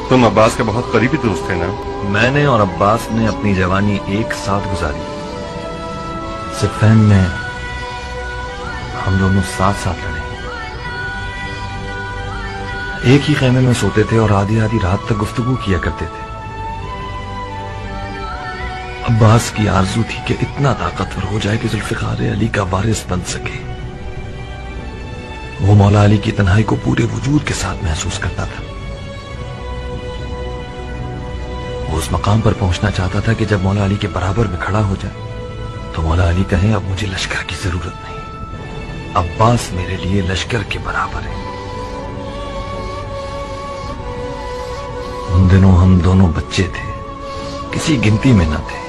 तुम अब्बास के बहुत करीबी दोस्त थे ना? मैंने और अब्बास ने अपनी जवानी एक साथ गुजारी। सिफैन में हम दोनों साथ साथ लड़े, एक ही खेमे में सोते थे और आधी आधी रात तक गुफ्तगू किया करते थे। अब्बास की आरजू थी कि इतना ताकतवर हो जाए कि जुल्फिकार अली का वारिस बन सके। वो मौला अली की तन्हाई को पूरे वजूद के साथ महसूस करता था। वो उस मकाम पर पहुंचना चाहता था कि जब मौला अली के बराबर में खड़ा हो जाए तो मौला अली कहें, अब मुझे लश्कर की जरूरत नहीं, अब्बास मेरे लिए लश्कर के बराबर है। उन दिनों हम दोनों बच्चे थे, किसी गिनती में न थे।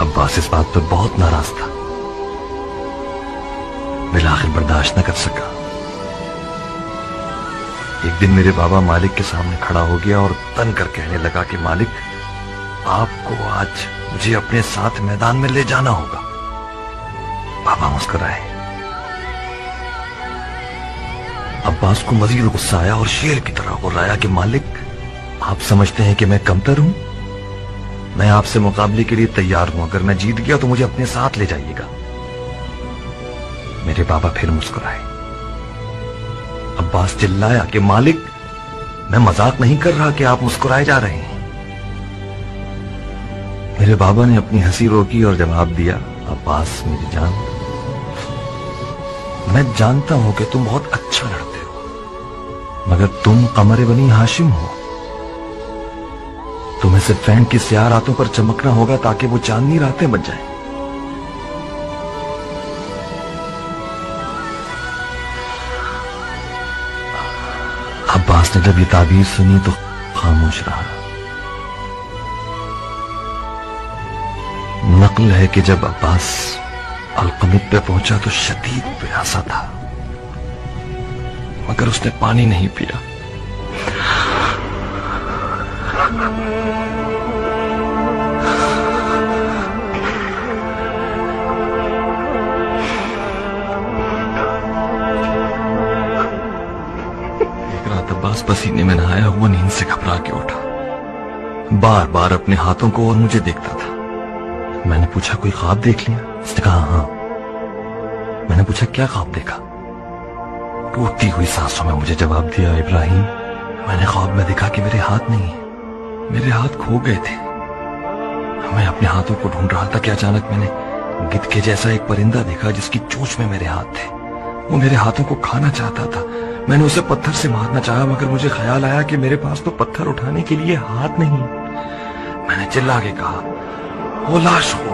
अब्बास इस बात पर बहुत नाराज था, बिलाखिर बर्दाश्त न कर सका। एक दिन मेरे बाबा मालिक के सामने खड़ा हो गया और तन कर कहने लगा कि मालिक, आपको आज मुझे अपने साथ मैदान में ले जाना होगा। बाबा मुस्कुराए। अब्बास को मजीद गुस्सा आया और शेर की तरह गुर्राया कि मालिक, आप समझते हैं कि मैं कमतर हूं? मैं आपसे मुकाबले के लिए तैयार हूं। अगर मैं जीत गया तो मुझे अपने साथ ले जाइएगा। मेरे बाबा फिर मुस्कुराए। अब्बास चिल्लाया कि मालिक, मैं मजाक नहीं कर रहा कि आप मुस्कुराए जा रहे हैं। मेरे बाबा ने अपनी हंसी रोकी और जवाब दिया, अब्बास मेरी जान, मैं जानता हूं कि तुम बहुत अच्छा लड़ते हो, मगर तुम कमर बनी हाशिम हो। तुम्हें सिर्फ फैन की स्याह रातों पर चमकना होगा ताकि वो चांदनी रातें बच जाएं। अब्बास ने जब ये ताबीर सुनी तो खामोश रहा। नकल है कि जब अब्बास अलकमित पे पहुंचा तो शदीद प्यासा था, मगर उसने पानी नहीं पिया। एक रात अब्बास पसीने में नहाया हुआ नींद से घबरा के उठा, बार बार अपने हाथों को और मुझे देखता था। मैंने पूछा, कोई ख्वाब देख लिया? उसने कहा, हाँ। मैंने पूछा, क्या ख्वाब देखा? टूटती हुई सांसों में मुझे जवाब दिया, इब्राहिम, मैंने ख्वाब में देखा कि मेरे हाथ नहीं है, मेरे हाथ खो गए थे। मैं अपने हाथों को ढूंढ रहा था कि अचानक मैंने गिद्ध के जैसा एक परिंदा देखा जिसकी चोंच में मेरे हाथ थे। वो मेरे हाथों को खाना चाहता था। मैंने उसे पत्थर से मारना चाहा, मगर मुझे ख्याल आया कि मेरे पास तो पत्थर उठाने के लिए हाथ नहीं। मैंने चिल्ला के कहा, वो लाश हो।